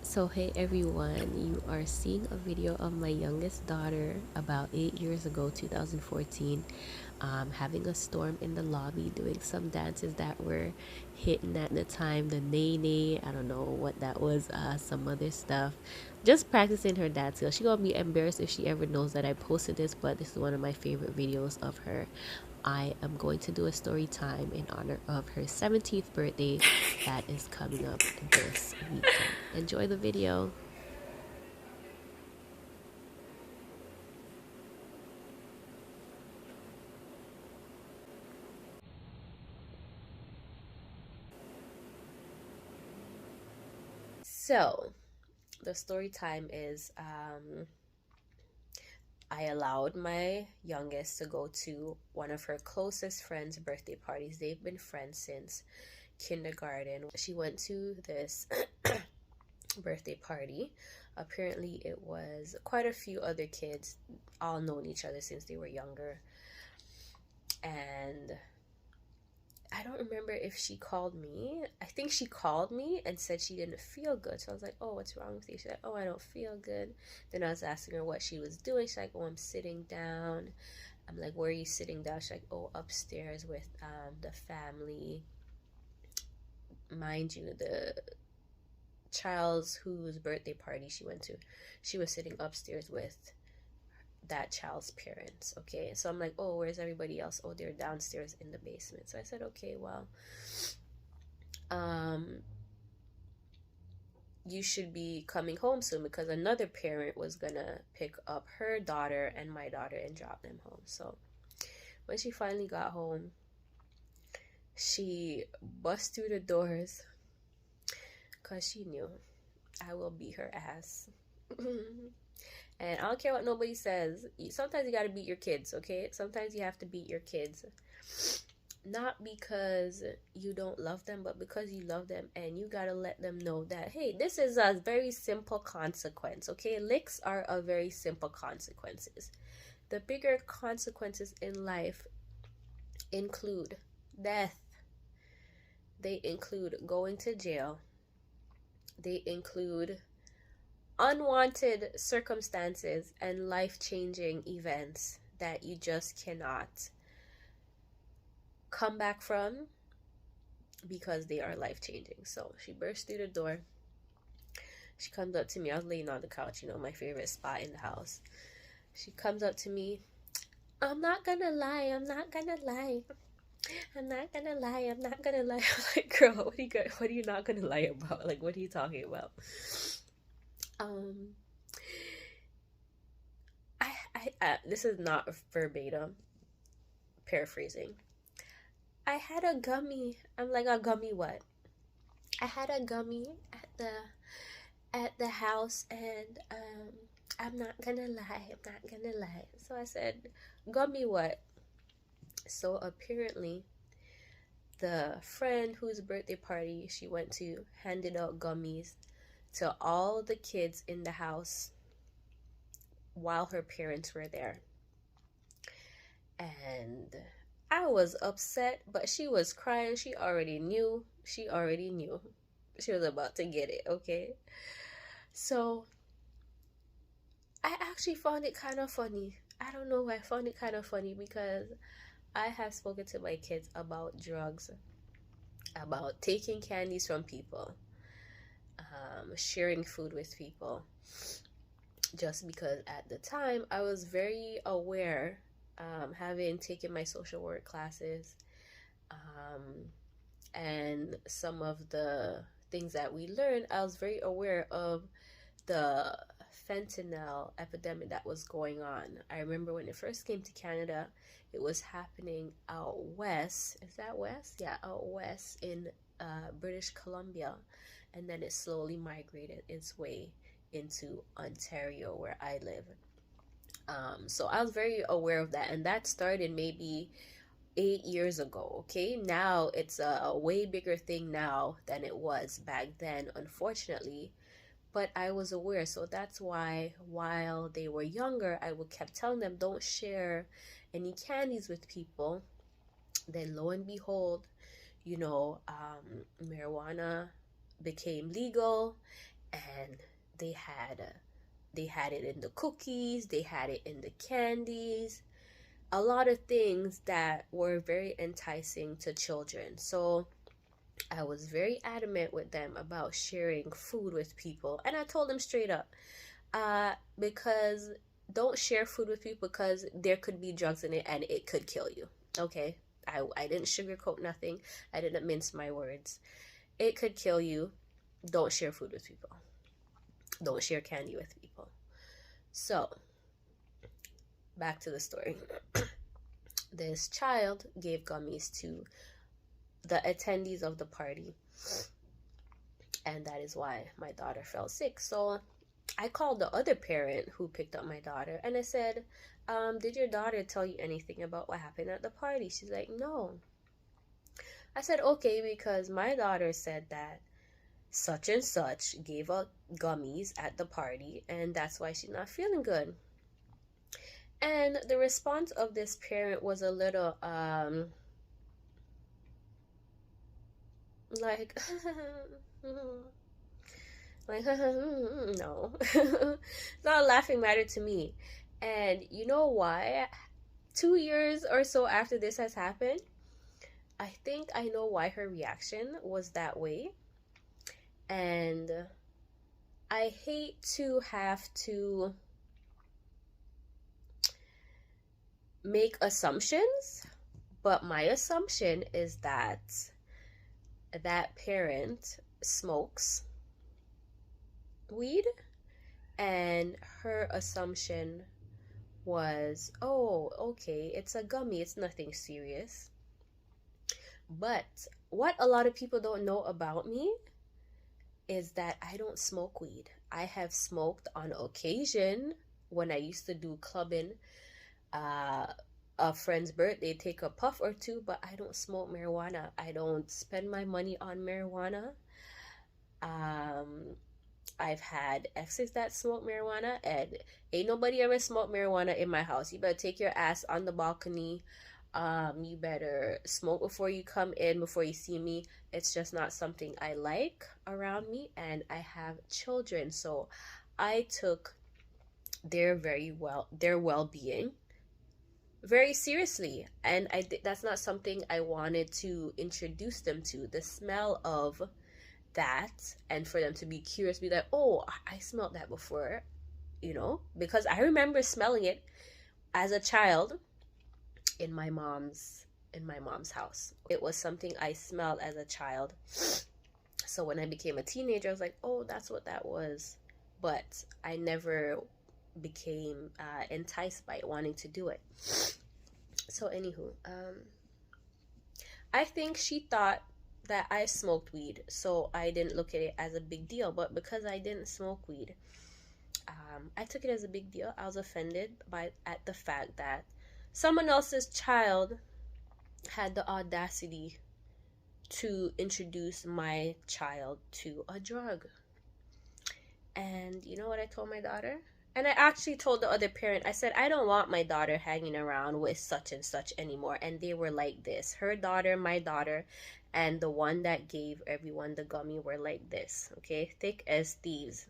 So hey everyone, you are seeing a video of my youngest daughter about 8 years ago, 2014, having a storm in the lobby, doing some dances that were hitting at the time, the nay, I don't know what that was, some other stuff. Just practicing her dance skills. She gonna be embarrassed if she ever knows that I posted this, but this is one of my favorite videos of her. I am going to do a story time in honor of her 17th birthday that is coming up this weekend. Enjoy the video. So, the story time is I allowed my youngest to go to one of her closest friends' birthday parties. They've been friends since kindergarten. She went to this birthday party. Apparently, it was quite a few other kids, all known each other since they were younger. And I don't remember if she called me. I think she called me and said she didn't feel good. So I was like, oh, what's wrong with you? She's like, oh, I don't feel good. Then I was asking her what she was doing. She's like, oh, I'm sitting down. I'm like, where are you sitting down? She's like, oh, upstairs with the family. Mind you, the child's whose birthday party she went to, she was sitting upstairs with that child's parents. Okay, so I'm like, oh, where's everybody else? Oh, they're downstairs in the basement. So I said, okay, well, um you should be coming home soon, because another parent was gonna pick up her daughter and my daughter and drop them home. So when she finally got home, she bust through the doors because she knew I will beat her ass. And I don't care what nobody says. Sometimes you gotta beat your kids, okay? Sometimes you have to beat your kids. Not because you don't love them, but because you love them, and you gotta let them know that, hey, this is a very simple consequence, okay? Licks are a very simple consequences. The bigger consequences in life include death. They include going to jail. They include unwanted circumstances and life-changing events that you just cannot come back from because they are life-changing. So she burst through the door. She comes up to me. I was laying on the couch, my favorite spot in the house. She comes up to me. I'm not gonna lie. I'm not gonna lie. I'm not gonna lie. I'm not gonna lie. I'm like, girl, what are you not gonna lie about? Like, what are you talking about? Um, this is not verbatim, paraphrasing. I had a gummy. I'm like, a gummy what? I had a gummy at the house, and I'm not gonna lie. I'm not gonna lie. So I said, gummy what? So apparently, the friend whose birthday party she went to handed out gummies to all the kids in the house while her parents were there. And I was upset, but she was crying. She already knew. She already knew. She was about to get it, okay? So I actually found it kind of funny. I don't know why I found it kind of funny, because I have spoken to my kids about drugs, about taking candies from people, sharing food with people, just because at the time I was very aware, having taken my social work classes, um, and some of the things that we learned, I was very aware of the fentanyl epidemic that was going on. I remember when it first came to Canada, it was happening out west. Is that west? Yeah, out west in British Columbia. And then it slowly migrated its way into Ontario, where I live. So I was very aware of that. And that started maybe 8 years ago. Okay, now it's a way bigger thing now than it was back then, unfortunately, but I was aware. So that's why while they were younger, I would kept telling them, don't share any candies with people. Then lo and behold, marijuana became legal, and they had it in the cookies, they had it in the candies, a lot of things that were very enticing to children. So I was very adamant with them about sharing food with people, and I told them straight up, because don't share food with people because there could be drugs in it and it could kill you. Okay, I didn't sugarcoat nothing. I didn't mince my words. It could kill you. Don't share food with people. Don't share candy with people. So back to the story. This child gave gummies to the attendees of the party, and that is why my daughter fell sick. So I called the other parent who picked up my daughter, and I said, did your daughter tell you anything about what happened at the party? She's like, no. I said, okay, because my daughter said that such and such gave out gummies at the party, and that's why she's not feeling good. And the response of this parent was a little like like no. It's not a laughing matter to me. And you know why? 2 years or so after this has happened, I think I know why her reaction was that way. And I hate to have to make assumptions, but my assumption is that that parent smokes weed, and her assumption was, oh, okay, it's a gummy, it's nothing serious. But what a lot of people don't know about me is that I don't smoke weed. I have smoked on occasion when I used to do clubbing, a friend's birthday, take a puff or two, but I don't smoke marijuana. I don't spend my money on marijuana. I've had exes that smoke marijuana, and ain't nobody ever smoked marijuana in my house. You better take your ass on the balcony. You better smoke before you come in, before you see me. It's just not something I like around me, and I have children, so I took their well-being very seriously, and that's not something I wanted to introduce them to. The smell of that, and for them to be curious, be like, oh, I smelled that before, because I remember smelling it as a child in my mom's house. It was something I smelled as a child. So when I became a teenager, I was like, oh, that's what that was. But I never became enticed by it, wanting to do it. So anywho, I think she thought that I smoked weed, so I didn't look at it as a big deal. But because I didn't smoke weed, I took it as a big deal. I was offended at the fact that someone else's child had the audacity to introduce my child to a drug. And you know what I told my daughter? And I actually told the other parent, I said, I don't want my daughter hanging around with such and such anymore. And they were like this. Her daughter, my daughter, and the one that gave everyone the gummy were like this. Okay? Thick as thieves.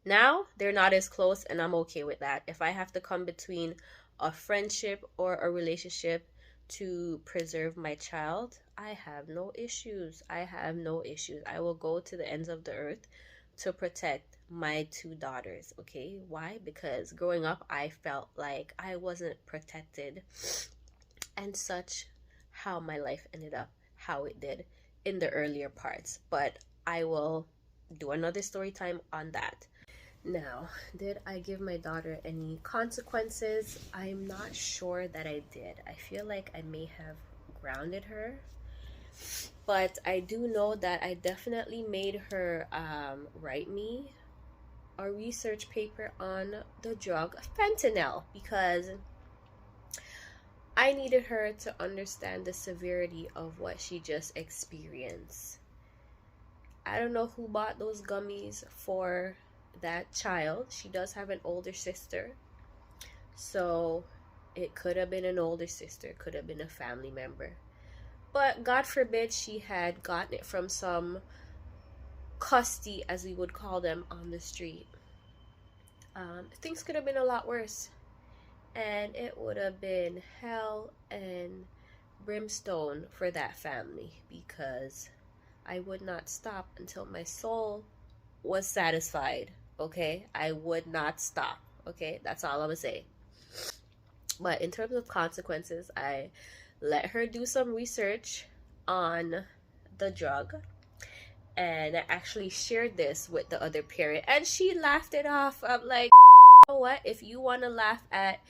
Now, they're not as close, and I'm okay with that. If I have to come between a friendship or a relationship to preserve my child, I have no issues. I have no issues. I will go to the ends of the earth to protect my two daughters. Okay? Why? Because growing up, I felt like I wasn't protected, and such how my life ended up how it did in the earlier parts. But I will do another story time on that. Now, did I give my daughter any consequences? I'm not sure that I did. I feel like I may have grounded her, but I do know that I definitely made her write me a research paper on the drug fentanyl, because I needed her to understand the severity of what she just experienced. I don't know who bought those gummies for that child. She does have an older sister, so it could have been an older sister, it could have been a family member, but God forbid she had gotten it from some custy, as we would call them on the street, things could have been a lot worse. And it would have been hell and brimstone for that family, because I would not stop until my soul was satisfied. Okay? I would not stop. Okay? That's all I'm gonna say. But in terms of consequences, I let her do some research on the drug, and I actually shared this with the other parent, and she laughed it off. I'm like, you know what? If you want to laugh at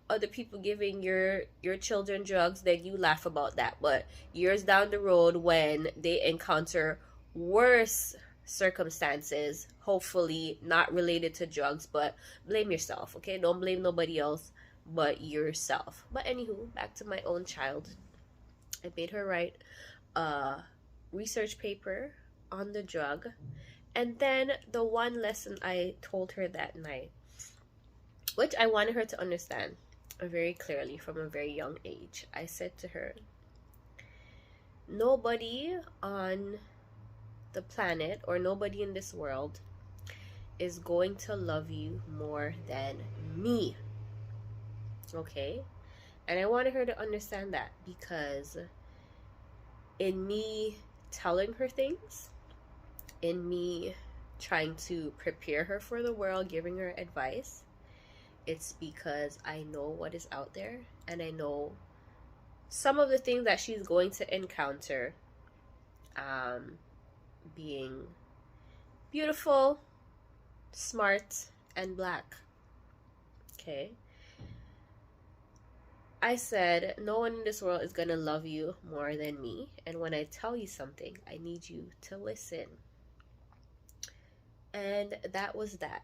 other people giving your children drugs, then you laugh about that. But years down the road, when they encounter worse circumstances, hopefully not related to drugs, but blame yourself. Okay, don't blame nobody else but yourself. But anywho, back to my own child. I made her write a research paper on the drug, and then the one lesson I told her that night, which I wanted her to understand very clearly from a very young age. I said to her, nobody on the planet, or nobody in this world, is going to love you more than me. Okay? And I wanted her to understand that, because in me telling her things, in me trying to prepare her for the world, giving her advice, it's because I know what is out there, and I know some of the things that she's going to encounter, being beautiful, smart, and black. Okay? I said, no one in this world is going to love you more than me. And when I tell you something, I need you to listen. And that was that.